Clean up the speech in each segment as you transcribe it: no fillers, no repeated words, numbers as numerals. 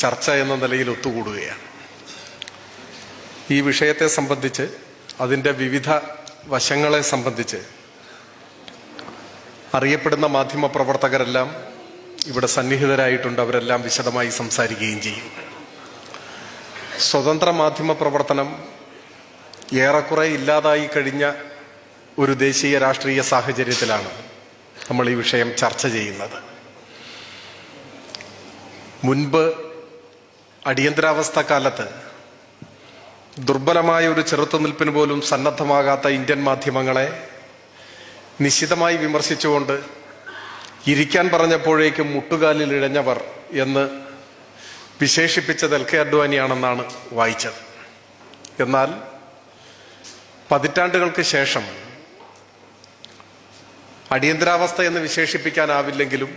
ചർച്ച എന്ന നിലയിൽ ഒത്തുകൂടുകയാണ്. ഈ വിഷയത്തെ സംബന്ധിച്ച്, അതിൻ്റെ വിവിധ വശങ്ങളെ സംബന്ധിച്ച് അറിയപ്പെടുന്ന മാധ്യമപ്രവർത്തകരെല്ലാം ഇവിടെ സന്നിഹിതരായിട്ടുണ്ട്. അവരെല്ലാം വിശദമായി സംസാരിക്കുകയും ചെയ്യും. സ്വതന്ത്ര മാധ്യമ പ്രവർത്തനം ഏറെക്കുറെ ഇല്ലാതായി കഴിഞ്ഞ ഒരു ദേശീയ രാഷ്ട്രീയ സാഹചര്യത്തിലാണ് നമ്മൾ ഈ വിഷയം ചർച്ച ചെയ്യുന്നത്. മുൻപ് അടിയന്തരാവസ്ഥ കാലത്ത് ദുർബലമായ ഒരു ചെറുത്തുനിൽപ്പിന് പോലും സന്നദ്ധമാകാത്ത ഇന്ത്യൻ മാധ്യമങ്ങളെ നിശിതമായി വിമർശിച്ചുകൊണ്ട് ഇരിക്കാൻ പറഞ്ഞപ്പോഴേക്കും മുട്ടുകാലിൽ ഇഴഞ്ഞവർ എന്ന് വിശേഷിപ്പിച്ചത് എൽ കെ അഡ്വാനിയാണെന്നാണ് വായിച്ചത്. എന്നാൽ പതിറ്റാണ്ടുകൾക്ക് ശേഷം അടിയന്തരാവസ്ഥ എന്ന് വിശേഷിപ്പിക്കാനാവില്ലെങ്കിലും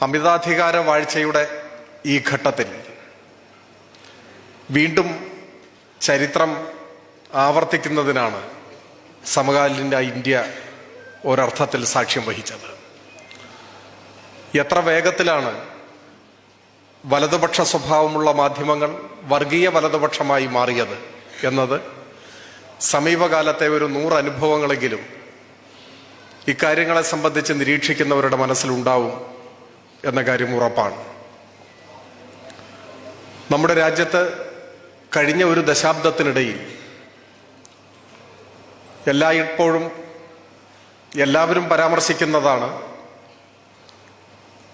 അമിതാധികാര വാഴ്ചയുടെ ഈ ഘട്ടത്തിൽ വീണ്ടും ചരിത്രം ആവർത്തിക്കുന്നതിനാണ് സമകാലീന ഇന്ത്യ ഒരർത്ഥത്തിൽ സാക്ഷ്യം വഹിച്ചത്. എത്ര വേഗത്തിലാണ് വലതുപക്ഷ സ്വഭാവമുള്ള മാധ്യമങ്ങൾ വർഗീയ വലതുപക്ഷമായി മാറിയത് എന്നത് സമീപകാലത്തെ ഒരു 100 അനുഭവങ്ങളെങ്കിലും ഇക്കാര്യങ്ങളെ സംബന്ധിച്ച് നിരീക്ഷിക്കുന്നവരുടെ മനസ്സിലുണ്ടാവും എന്ന കാര്യം ഉറപ്പാണ്. നമ്മുടെ രാജ്യത്ത് കഴിഞ്ഞ ഒരു ദശാബ്ദത്തിനിടയിൽ എല്ലായ്പ്പോഴും എല്ലാവരും പരാമർശിക്കുന്നതാണ്,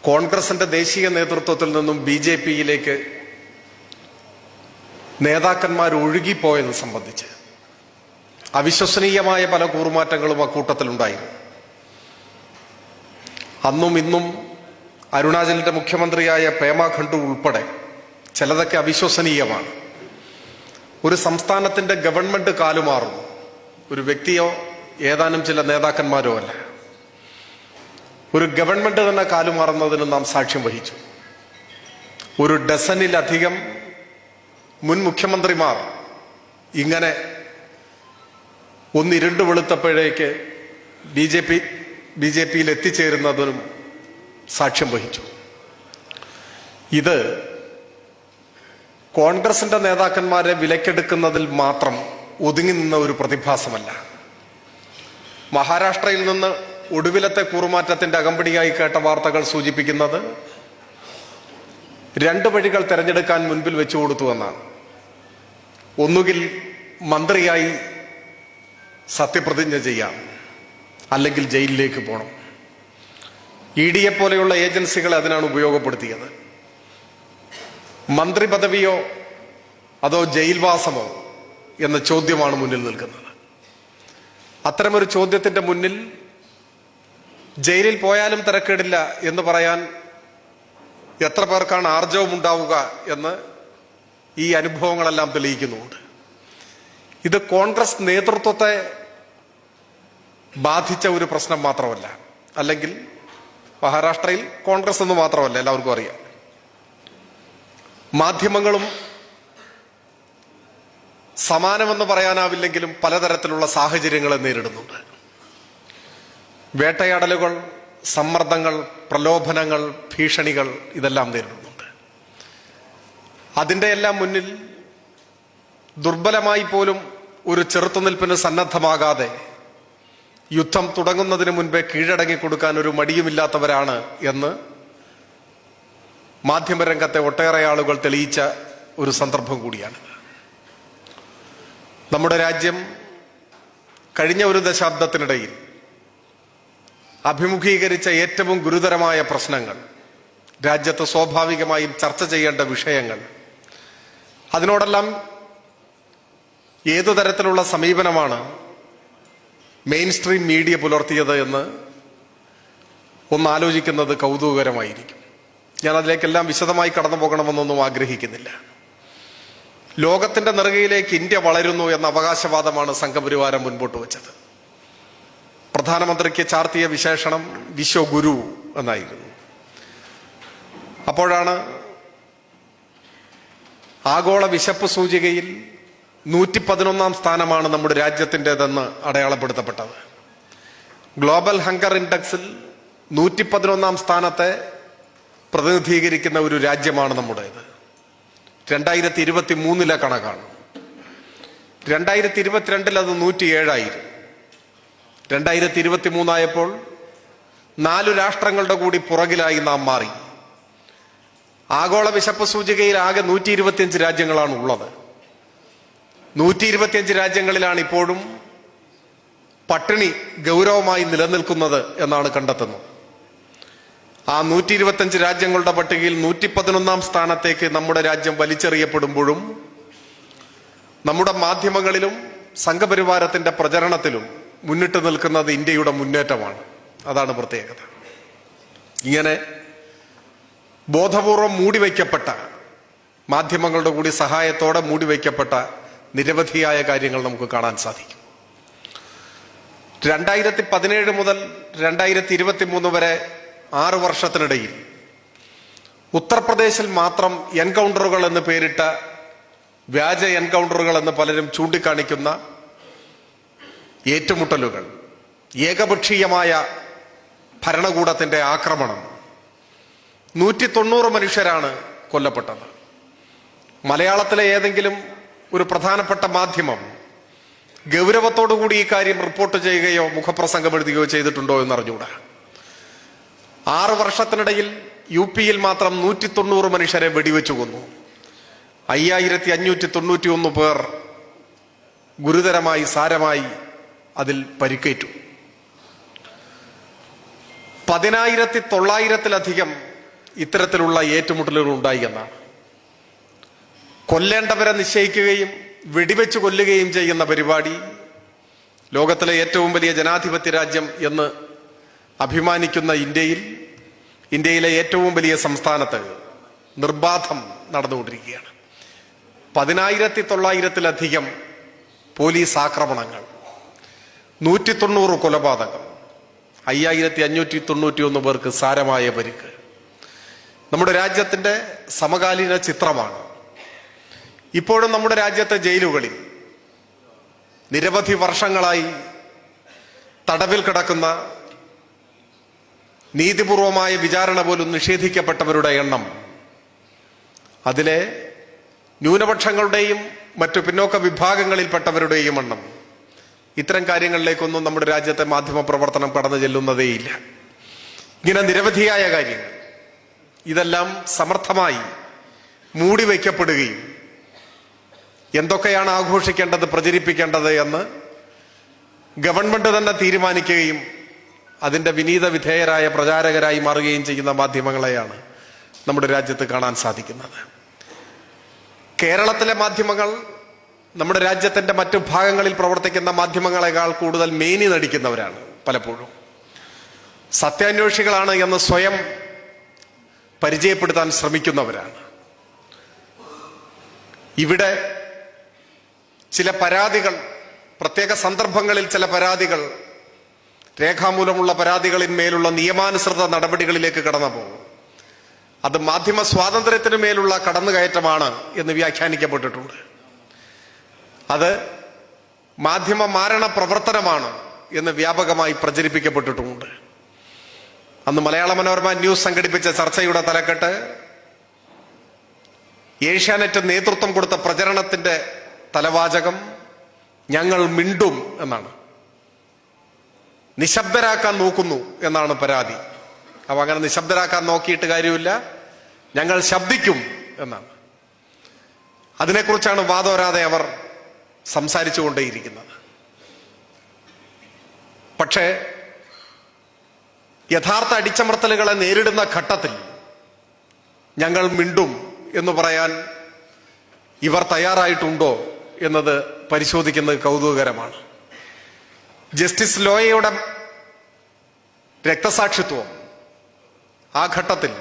കോൺഗ്രസിന്റെ ദേശീയ നേതൃത്വത്തിൽ നിന്നും BJP-യിലേക്ക് നേതാക്കന്മാർ ഒഴുകിപ്പോയത് സംബന്ധിച്ച് അവിശ്വസനീയമായ പല കൂറുമാറ്റങ്ങളും അക്കൂട്ടത്തിലുണ്ടായിരുന്നു. അന്നും ഇന്നും അരുണാചലിന്റെ മുഖ്യമന്ത്രിയായ പേമ ഖണ്ഡു ഉൾപ്പെടെ ചിലതൊക്കെ അവിശ്വസനീയമാണ്. ഒരു സംസ്ഥാനത്തിന്റെ ഗവൺമെന്റ് കാലുമാറുന്നു, ഒരു വ്യക്തിയോ ഏതാനും ചില നേതാക്കന്മാരോ അല്ല, ഒരു ഗവൺമെന്റ് തന്നെ കാലുമാറുന്നതിന് നാം സാക്ഷ്യം വഹിച്ചു. ഒരു ഡസനിലധികം മുൻ മുഖ്യമന്ത്രിമാർ ഇങ്ങനെ ഒന്നിരുണ്ട് വെളുത്തപ്പോഴേക്ക് BJP-യിൽ എത്തിച്ചേരുന്നതിനും സാക്ഷ്യം വഹിച്ചു. ഇത് കോൺഗ്രസിന്റെ നേതാക്കന്മാരെ വിലക്കെടുക്കുന്നതിൽ മാത്രം ഒതുങ്ങി നിന്ന ഒരു പ്രതിഭാസമല്ല. മഹാരാഷ്ട്രയിൽ നിന്ന് ഒടുവിലത്തെ കൂറുമാറ്റത്തിന്റെ അകമ്പടിയായി കേട്ട വാർത്തകൾ സൂചിപ്പിക്കുന്നത് 2 വഴികൾ തെരഞ്ഞെടുക്കാൻ മുൻപിൽ വെച്ചു കൊടുത്തു എന്നാണ്. ഒന്നുകിൽ മന്ത്രിയായി സത്യപ്രതിജ്ഞ ചെയ്യാം, അല്ലെങ്കിൽ ജയിലിലേക്ക് പോകണം. ED പോലെയുള്ള ഏജൻസികളെ അതിനാണ് ഉപയോഗപ്പെടുത്തിയത്. മന്ത്രി പദവിയോ അതോ ജയിൽവാസമോ എന്ന ചോദ്യമാണ് മുന്നിൽ നിൽക്കുന്നത്. അത്തരമൊരു ചോദ്യത്തിന്റെ മുന്നിൽ ജയിലിൽ പോയാലും തിരക്കേടില്ല എന്ന് പറയാൻ എത്ര പേർക്കാണ് ആർജവം ഉണ്ടാവുക എന്ന് ഈ അനുഭവങ്ങളെല്ലാം തെളിയിക്കുന്നുണ്ട്. ഇത് കോൺഗ്രസ് നേതൃത്വത്തെ ബാധിച്ച ഒരു പ്രശ്നം മാത്രമല്ല, അല്ലെങ്കിൽ മഹാരാഷ്ട്രയിൽ കോൺഗ്രസ് എന്ന് മാത്രമല്ല, എല്ലാവർക്കും അറിയാം. മാധ്യമങ്ങളും സമാനമെന്ന് പറയാനാവില്ലെങ്കിലും പലതരത്തിലുള്ള സാഹചര്യങ്ങളെ നേരിടുന്നുണ്ട്. വേട്ടയാടലുകൾ, സമ്മർദ്ദങ്ങൾ, പ്രലോഭനങ്ങൾ, ഭീഷണികൾ ഇതെല്ലാം നേരിടുന്നുണ്ട്. അതിൻ്റെ എല്ലാം മുന്നിൽ ദുർബലമായി പോലും ഒരു ചെറുത്തുനിൽപ്പിന് സന്നദ്ധമാകാതെ യുദ്ധം തുടങ്ങുന്നതിന് മുൻപേ കീഴടങ്ങി കൊടുക്കാൻ ഒരു മടിയുമില്ലാത്തവരാണ് എന്ന് മാധ്യമരംഗത്തെ ഒട്ടേറെ ആളുകൾ തെളിയിച്ച ഒരു സന്ദർഭം കൂടിയാണ്. നമ്മുടെ രാജ്യം കഴിഞ്ഞ ഒരു ദശാബ്ദത്തിനിടയിൽ അഭിമുഖീകരിച്ച ഏറ്റവും ഗുരുതരമായ പ്രശ്നങ്ങൾ, രാജ്യത്ത് സ്വാഭാവികമായും ചർച്ച ചെയ്യേണ്ട വിഷയങ്ങൾ, അതിനോടെല്ലാം ഏതു തരത്തിലുള്ള സമീപനമാണ് മെയിൻ സ്ട്രീം മീഡിയ പുലർത്തിയത് എന്ന് ഒന്നാലോചിക്കുന്നത് കൗതുകകരമായിരിക്കും. ഞാൻ അതിലേക്കെല്ലാം വിശദമായി കടന്നു പോകണമെന്നൊന്നും ആഗ്രഹിക്കുന്നില്ല. ലോകത്തിന്റെ നെറുകയിലേക്ക് ഇന്ത്യ വളരുന്നു എന്ന അവകാശവാദമാണ് സംഘപരിവാരം മുൻപോട്ട് വെച്ചത്. പ്രധാനമന്ത്രിക്ക് ചാർത്തിയ വിശേഷണം വിശ്വഗുരു എന്നായിരുന്നു. അപ്പോഴാണ് ആഗോള വിശപ്പ് സൂചികയിൽ 111-ാം സ്ഥാനമാണ് നമ്മുടെ രാജ്യത്തിൻ്റെതെന്ന് അടയാളപ്പെടുത്തപ്പെട്ടത്. ഗ്ലോബൽ ഹങ്കർ ഇൻഡെക്സിൽ 111-ാം സ്ഥാനത്തെ പ്രതിനിധീകരിക്കുന്ന ഒരു രാജ്യമാണ് നമ്മുടേത്. 2023 കണക്കാണ്. 2022 അത് 107. 2023 ആയപ്പോൾ 4 രാഷ്ട്രങ്ങളുടെ കൂടി പുറകിലായി നാം മാറി. ആഗോള വിശപ്പ് സൂചികയിൽ ആകെ 125 രാജ്യങ്ങളാണ് ഉള്ളത്. 125 രാജ്യങ്ങളിലാണ് ഇപ്പോഴും പട്ടിണി ഗൗരവമായി നിലനിൽക്കുന്നത് എന്നാണ് കണ്ടെത്തുന്നത്. ആ 125 രാജ്യങ്ങളുടെ പട്ടികയിൽ 111 സ്ഥാനത്തേക്ക് നമ്മുടെ രാജ്യം വലിച്ചെറിയപ്പെടുമ്പോഴും നമ്മുടെ മാധ്യമങ്ങളിലും സംഘപരിവാരത്തിന്റെ പ്രചരണത്തിലും മുന്നിട്ട് നിൽക്കുന്നത് ഇന്ത്യയുടെ മുന്നേറ്റമാണ്. അതാണ് പ്രത്യേകത. ഇങ്ങനെ ബോധപൂർവം മൂടിവയ്ക്കപ്പെട്ട, മാധ്യമങ്ങളുടെ കൂടി സഹായത്തോടെ മൂടിവയ്ക്കപ്പെട്ട നിരവധിയായ കാര്യങ്ങൾ നമുക്ക് കാണാൻ സാധിക്കും. 2017 മുതൽ 2023 വരെ 6 വർഷത്തിനിടയിൽ ഉത്തർപ്രദേശിൽ മാത്രം എൻകൗണ്ടറുകൾ എന്ന് പേരിട്ട വ്യാജ എൻകൗണ്ടറുകൾ എന്ന് പലരും ചൂണ്ടിക്കാണിക്കുന്ന ഏറ്റുമുട്ടലുകൾ, ഏകപക്ഷീയമായ ഭരണകൂടത്തിന്റെ ആക്രമണം, 190 മനുഷ്യരാണ് കൊല്ലപ്പെട്ടത്. മലയാളത്തിലെ ഏതെങ്കിലും ഒരു പ്രധാനപ്പെട്ട മാധ്യമം ഗൗരവത്തോടുകൂടി ഈ കാര്യം റിപ്പോർട്ട് ചെയ്യുകയോ മുഖപ്രസംഗം എഴുതുകയോ ചെയ്തിട്ടുണ്ടോ എന്നറിഞ്ഞൂടാ. 6 വർഷത്തിനിടയിൽ UP-യിൽ മാത്രം 190 മനുഷ്യരെ വെടിവെച്ചു കൊന്നു. 5591 പേർ ഗുരുതരമായി, സാരമായി അതിൽ പരിക്കേറ്റു. 10,900-ത്തിലധികം ഇത്തരത്തിലുള്ള ഏറ്റുമുട്ടലുകൾ ഉണ്ടായി എന്നാണ്. കൊല്ലേണ്ടവരെ നിശ്ചയിക്കുകയും വെടിവെച്ച് കൊല്ലുകയും ചെയ്യുന്ന പരിപാടി ലോകത്തിലെ ഏറ്റവും വലിയ ജനാധിപത്യ രാജ്യം എന്ന് അഭിമാനിക്കുന്ന ഇന്ത്യയിലെ ഏറ്റവും വലിയ സംസ്ഥാനത്ത് നിർബാധം നടന്നുകൊണ്ടിരിക്കുകയാണ്. 10,900-ത്തിലധികം പോലീസ് ആക്രമണങ്ങൾ, 190 കൊലപാതകം, 5591 പേർക്ക് സാരമായ പരിക്ക്. നമ്മുടെ രാജ്യത്തിന്റെ സമകാലീന ചിത്രമാണ്. ഇപ്പോഴും നമ്മുടെ രാജ്യത്തെ ജയിലുകളിൽ നിരവധി വർഷങ്ങളായി തടവിൽ കിടക്കുന്ന, നീതിപൂർവമായ വിചാരണ പോലും നിഷേധിക്കപ്പെട്ടവരുടെ എണ്ണം, അതിലെ ന്യൂനപക്ഷങ്ങളുടെയും മറ്റു പിന്നോക്ക വിഭാഗങ്ങളിൽപ്പെട്ടവരുടെയും എണ്ണം, ഇത്തരം കാര്യങ്ങളിലേക്കൊന്നും നമ്മുടെ രാജ്യത്തെ മാധ്യമ പ്രവർത്തനം കടന്നു ചെല്ലുന്നതേയില്ല. ഇങ്ങനെ നിരവധിയായ കാര്യങ്ങൾ, ഇതെല്ലാം സമർത്ഥമായി മൂടിവെക്കപ്പെടുകയും എന്തൊക്കെയാണ് ആഘോഷിക്കേണ്ടത്, പ്രചരിപ്പിക്കേണ്ടത് എന്ന് ഗവൺമെന്റ് തന്നെ തീരുമാനിക്കുകയും അതിന്റെ വിനീത വിധേയരായ പ്രചാരകരായി മാറുകയും ചെയ്യുന്ന മാധ്യമങ്ങളെയാണ് നമ്മുടെ രാജ്യത്ത് കാണാൻ സാധിക്കുന്നത്. കേരളത്തിലെ മാധ്യമങ്ങൾ നമ്മുടെ രാജ്യത്തിന്റെ മറ്റു ഭാഗങ്ങളിൽ പ്രവർത്തിക്കുന്ന മാധ്യമങ്ങളെക്കാൾ കൂടുതൽ മേനി നടിക്കുന്നവരാണ്. പലപ്പോഴും സത്യാന്വേഷികളാണ് എന്ന് സ്വയം പരിചയപ്പെടുത്താൻ ശ്രമിക്കുന്നവരാണ്. ഇവിടെ ചില പരാതികൾ, പ്രത്യേക സന്ദർഭങ്ങളിൽ ചില പരാതികൾ, രേഖാമൂലമുള്ള പരാതികളിന്മേലുള്ള നിയമാനുസൃത നടപടികളിലേക്ക് കടന്നു പോകും. അത് മാധ്യമ സ്വാതന്ത്ര്യത്തിന് മേലുള്ള കടന്നുകയറ്റമാണ് എന്ന് വ്യാഖ്യാനിക്കപ്പെട്ടിട്ടുണ്ട്. അത് മാധ്യമ മാരണ പ്രവർത്തനമാണ് എന്ന് വ്യാപകമായി പ്രചരിപ്പിക്കപ്പെട്ടിട്ടുമുണ്ട്. അന്ന് മലയാള മനോരമ ന്യൂസ് സംഘടിപ്പിച്ച ചർച്ചയുടെ തലക്കെട്ട് ഏഷ്യാനെറ്റ് നേതൃത്വം കൊടുത്ത പ്രചരണത്തിന്റെ തലവാചകം ഞങ്ങൾ മിണ്ടും എന്നാണ്. നിശബ്ദരാക്കാൻ നോക്കുന്നു എന്നാണ് പരാതി. അപ്പൊ അങ്ങനെ നിശബ്ദരാക്കാൻ നോക്കിയിട്ട് കാര്യമില്ല, ഞങ്ങൾ ശബ്ദിക്കും എന്നാണ്. അതിനെക്കുറിച്ചാണ് വാദോരാതെ അവർ സംസാരിച്ചുകൊണ്ടേയിരിക്കുന്നത്. പക്ഷേ യഥാർത്ഥ അടിച്ചമർത്തലുകളെ നേരിടുന്ന ഘട്ടത്തിൽ ഞങ്ങൾ മിണ്ടും എന്ന് പറയാൻ ഇവർ തയ്യാറായിട്ടുണ്ടോ എന്നത് പരിശോധിക്കുന്നത് കൗതുകകരമാണ്. ജസ്റ്റിസ് ലോയയുടെ രക്തസാക്ഷിത്വം ആ ഘട്ടത്തിൽ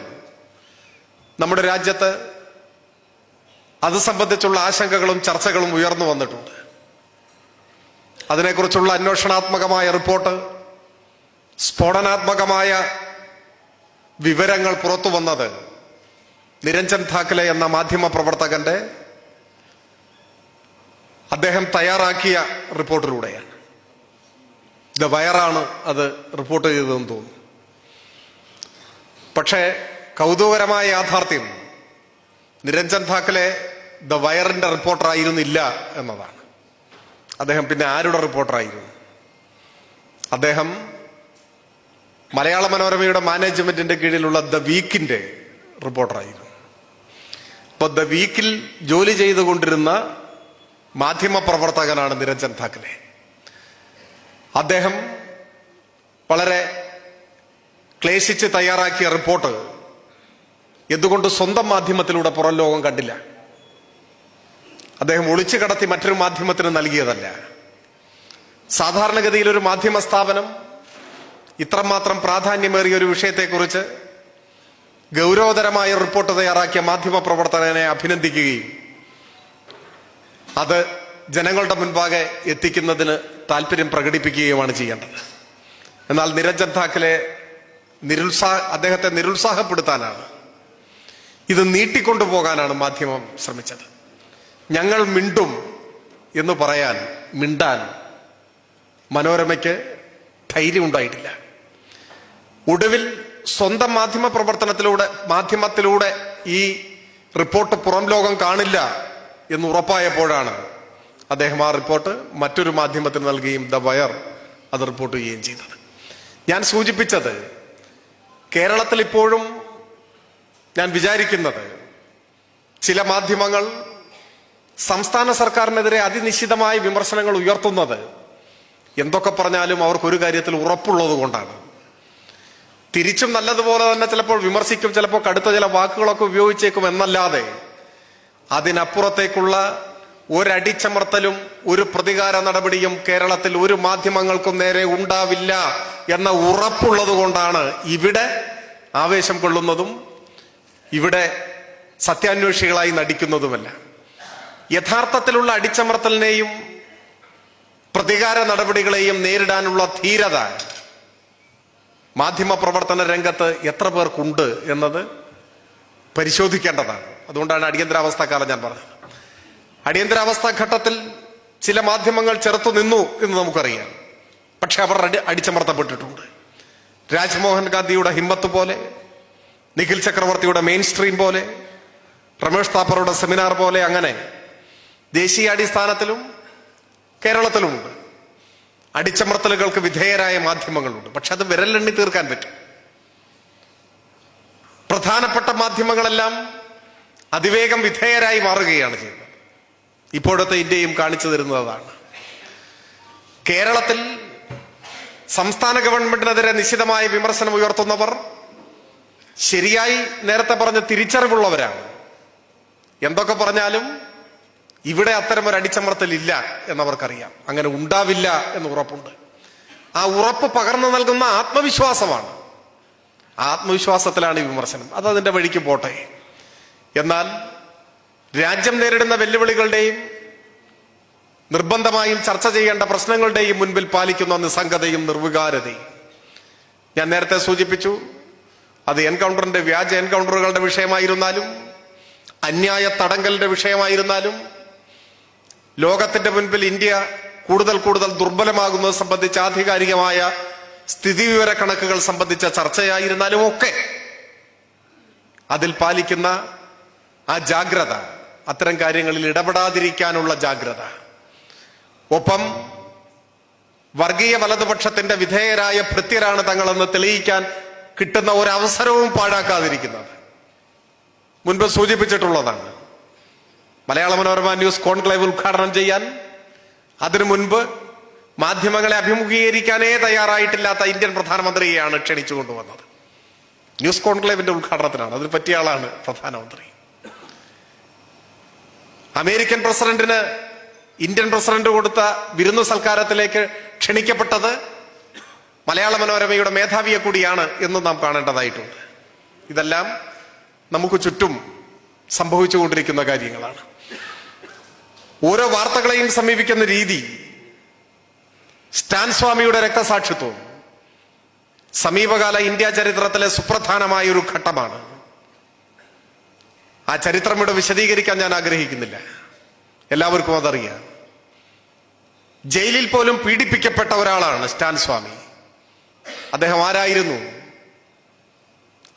നമ്മുടെ രാജ്യത്ത് അത് സംബന്ധിച്ചുള്ള ആശങ്കകളും ചർച്ചകളും ഉയർന്നു വന്നിട്ടുണ്ട്. അതിനെക്കുറിച്ചുള്ള അന്വേഷണാത്മകമായ റിപ്പോർട്ട്, സ്ഫോടനാത്മകമായ വിവരങ്ങൾ പുറത്തു വന്നത് നിരഞ്ജൻ ധാക്കലെ എന്ന മാധ്യമ പ്രവർത്തകന്റെ അദ്ദേഹം തയ്യാറാക്കിയ റിപ്പോർട്ടിലൂടെയാണ്. ദ വയറാണ് അത് റിപ്പോർട്ട് ചെയ്തതെന്ന് തോന്നുന്നു. പക്ഷേ കൗതുകകരമായ യാഥാർത്ഥ്യം നിരഞ്ജൻ ധാക്കലെ ദ വയറിന്റെ റിപ്പോർട്ടർ ആയിരുന്നില്ല എന്നതാണ്. അദ്ദേഹം പിന്നെ ആരുടെ റിപ്പോർട്ടറായിരുന്നു? അദ്ദേഹം മലയാള മനോരമയുടെ മാനേജ്മെന്റിന്റെ കീഴിലുള്ള ദ വീക്കിന്റെ റിപ്പോർട്ടറായിരുന്നു. അപ്പൊ ദ വീക്കിൽ ജോലി ചെയ്തുകൊണ്ടിരുന്ന മാധ്യമ പ്രവർത്തകനാണ് നിരഞ്ജൻ ധാക്കലെ. അദ്ദേഹം വളരെ ക്ലേശിച്ച് തയ്യാറാക്കിയ റിപ്പോർട്ട് എന്തുകൊണ്ട് സ്വന്തം മാധ്യമത്തിലൂടെ പുറം ലോകം കണ്ടില്ല? അദ്ദേഹം ഒളിച്ചു കടത്തി മറ്റൊരു മാധ്യമത്തിന് നൽകിയതല്ല. സാധാരണഗതിയിൽ ഒരു മാധ്യമ സ്ഥാപനം ഇത്രമാത്രം പ്രാധാന്യമേറിയ ഒരു വിഷയത്തെക്കുറിച്ച് ഗൗരവതരമായ റിപ്പോർട്ട് തയ്യാറാക്കിയ മാധ്യമ പ്രവർത്തകനെ അഭിനന്ദിക്കുകയും അത് ജനങ്ങളുടെ മുൻപാകെ എത്തിക്കുന്നതിന് താല്പര്യം പ്രകടിപ്പിക്കുകയുമാണ് ചെയ്യേണ്ടത്. എന്നാൽ നിരഞ്ജൻ ധാക്കലെ അദ്ദേഹത്തെ നിരുത്സാഹപ്പെടുത്താനാണ്, ഇത് നീട്ടിക്കൊണ്ടുപോകാനാണ് മാധ്യമം ശ്രമിച്ചത്. ഞങ്ങൾ മിണ്ടും എന്ന് മിണ്ടാൻ മനോരമയ്ക്ക് ധൈര്യം ഉണ്ടായിട്ടില്ല. ഒടുവിൽ സ്വന്തം മാധ്യമത്തിലൂടെ ഈ റിപ്പോർട്ട് പുറം ലോകം കാണില്ല എന്ന് ഉറപ്പായപ്പോഴാണ് അദ്ദേഹം ആ റിപ്പോർട്ട് മറ്റൊരു മാധ്യമത്തിന് നൽകുകയും ദ വയർ അത് റിപ്പോർട്ട് ചെയ്യുകയും ചെയ്തത്. ഞാൻ സൂചിപ്പിച്ചത്, കേരളത്തിൽ ഇപ്പോഴും ഞാൻ വിചാരിക്കുന്നത് ചില മാധ്യമങ്ങൾ സംസ്ഥാന സർക്കാരിനെതിരെ അതിനിശ്ചിതമായ വിമർശനങ്ങൾ ഉയർത്തുന്നത് എന്തൊക്കെ പറഞ്ഞാലും അവർക്കൊരു കാര്യത്തിൽ ഉറപ്പുള്ളത് കൊണ്ടാണ്. തിരിച്ചും നല്ലതുപോലെ തന്നെ ചിലപ്പോൾ വിമർശിക്കും, ചിലപ്പോൾ കടുത്ത ചില വാക്കുകളൊക്കെ ഉപയോഗിച്ചേക്കും എന്നല്ലാതെ അതിനപ്പുറത്തേക്കുള്ള ഒരടിച്ചമർത്തലും ഒരു പ്രതികാര നടപടിയും കേരളത്തിൽ ഒരു മാധ്യമങ്ങൾക്കും നേരെ ഉണ്ടാവില്ല എന്ന ഉറപ്പുള്ളത് കൊണ്ടാണ് ഇവിടെ ആവേശം കൊള്ളുന്നതും ഇവിടെ സത്യാന്വേഷികളായി നടിക്കുന്നതുമല്ല. യഥാർത്ഥത്തിലുള്ള അടിച്ചമർത്തലിനെയും പ്രതികാര നടപടികളെയും നേരിടാനുള്ള ധീരത മാധ്യമ പ്രവർത്തന രംഗത്ത് എത്ര പേർക്കുണ്ട് എന്നത് പരിശോധിക്കേണ്ടതാണ്. അതുകൊണ്ടാണ് അടിയന്തരാവസ്ഥക്കാലം ഞാൻ പറഞ്ഞത്. അടിയന്തരാവസ്ഥ ഘട്ടത്തിൽ ചില മാധ്യമങ്ങൾ ചെറുത്തു നിന്നു എന്ന് നമുക്കറിയാം. പക്ഷെ അവർ അടിച്ചമർത്തപ്പെട്ടിട്ടുണ്ട്. രാജ്മോഹൻ ഗാന്ധിയുടെ ഹിമ്മത്ത് പോലെ, നിഖിൽ ചക്രവർത്തിയുടെ മെയിൻ സ്ട്രീം പോലെ, രമേഷ് താപ്പറുടെ സെമിനാർ പോലെ, അങ്ങനെ ദേശീയാടിസ്ഥാനത്തിലും കേരളത്തിലുമുണ്ട് അടിച്ചമർത്തലുകൾക്ക് വിധേയരായ മാധ്യമങ്ങളുണ്ട്. പക്ഷെ അത് വിരലെണ്ണി തീർക്കാൻ പറ്റും. പ്രധാനപ്പെട്ട മാധ്യമങ്ങളെല്ലാം അതിവേഗം വിധേയരായി മാറുകയാണ് ചെയ്യുന്നത്. ഇപ്പോഴത്തെ ഇന്ത്യയും കാണിച്ചു തരുന്നതാണ്. കേരളത്തിൽ സംസ്ഥാന ഗവൺമെന്റിനെതിരെ നിശിതമായ വിമർശനം ഉയർത്തുന്നവർ ശരിയായി നേരത്തെ പറഞ്ഞ തിരിച്ചറിവുള്ളവരാണ്. എന്തൊക്കെ പറഞ്ഞാലും ഇവിടെ അത്തരമൊരു അടിച്ചമർത്തൽ ഇല്ല എന്നവർക്കറിയാം. അങ്ങനെ ഉണ്ടാവില്ല എന്ന് ഉറപ്പുണ്ട്. ആ ഉറപ്പ് പകർന്നു നൽകുന്ന ആത്മവിശ്വാസമാണ്. ആത്മവിശ്വാസത്തിലാണ് ഈ വിമർശനം. അത് അതിന്റെ വഴിക്ക് പോട്ടെ. എന്നാൽ രാജ്യം നേരിടുന്ന വെല്ലുവിളികളുടെയും നിർബന്ധമായും ചർച്ച ചെയ്യേണ്ട പ്രശ്നങ്ങളുടെയും മുൻപിൽ പാലിക്കുന്ന നിസ്സംഗതയും നിർവികാരതയും ഞാൻ നേരത്തെ സൂചിപ്പിച്ചു. അത് എൻകൗണ്ടറിന്റെ വ്യാജ എൻകൗണ്ടറുകളുടെ വിഷയമായിരുന്നാലും അന്യായ തടങ്കലിന്റെ വിഷയമായിരുന്നാലും ലോകത്തിന്റെ മുൻപിൽ ഇന്ത്യ കൂടുതൽ ദുർബലമാകുന്നത് സംബന്ധിച്ച ആധികാരികമായ സ്ഥിതിവിവര കണക്കുകൾ സംബന്ധിച്ച ചർച്ചയായിരുന്നാലും ഒക്കെ അതിൽ പാലിക്കുന്ന ആ ജാഗ്രത, അത്തരം കാര്യങ്ങളിൽ ഇടപെടാതിരിക്കാനുള്ള ജാഗ്രത, ഒപ്പം വർഗീയ വലതുപക്ഷത്തിന്റെ വിധേയരായ ഭൃത്യരാണ് തങ്ങളെന്ന് തെളിയിക്കാൻ കിട്ടുന്ന ഒരവസരവും പാഴാക്കാതിരിക്കുന്നത് മുൻപ് സൂചിപ്പിച്ചിട്ടുള്ളതാണ്. മലയാള മനോരമ ന്യൂസ് കോൺക്ലേവ് ഉദ്ഘാടനം ചെയ്യാൻ അതിനു മുൻപ് മാധ്യമങ്ങളെ അഭിമുഖീകരിക്കാനേ തയ്യാറായിട്ടില്ലാത്ത ഇന്ത്യൻ പ്രധാനമന്ത്രിയെയാണ് ക്ഷണിച്ചു കൊണ്ടുവന്നത്. ന്യൂസ് കോൺക്ലേവിന്റെ ഉദ്ഘാടനത്തിനാണ്. അതിന് പറ്റിയ ആളാണ് പ്രധാനമന്ത്രി. അമേരിക്കൻ പ്രസിഡന്റിന് ഇന്ത്യൻ പ്രസിഡന്റ് കൊടുത്ത വിരുന്നു സൽക്കാരത്തിലേക്ക് ക്ഷണിക്കപ്പെട്ടത് മലയാള മനോരമയുടെ മേധാവിയെ കൂടിയാണ് എന്ന് നാം കാണേണ്ടതായിട്ടുണ്ട്. ഇതെല്ലാം നമുക്ക് ചുറ്റും സംഭവിച്ചുകൊണ്ടിരിക്കുന്ന കാര്യങ്ങളാണ്. ഓരോ വാർത്തകളെയും സമീപിക്കുന്ന രീതി, സ്റ്റാൻ സ്വാമിയുടെ രക്തസാക്ഷിത്വം സമീപകാല ഇന്ത്യ ചരിത്രത്തിലെ സുപ്രധാനമായ ഒരു ഘട്ടമാണ്. ആ ചരിത്രം ഇവിടെ വിശദീകരിക്കാൻ ഞാൻ ആഗ്രഹിക്കുന്നില്ല. എല്ലാവർക്കും അതറിയാം. ജയിലിൽ പോലും പീഡിപ്പിക്കപ്പെട്ട ഒരാളാണ് സ്റ്റാൻ സ്വാമി. അദ്ദേഹം ആരായിരുന്നു?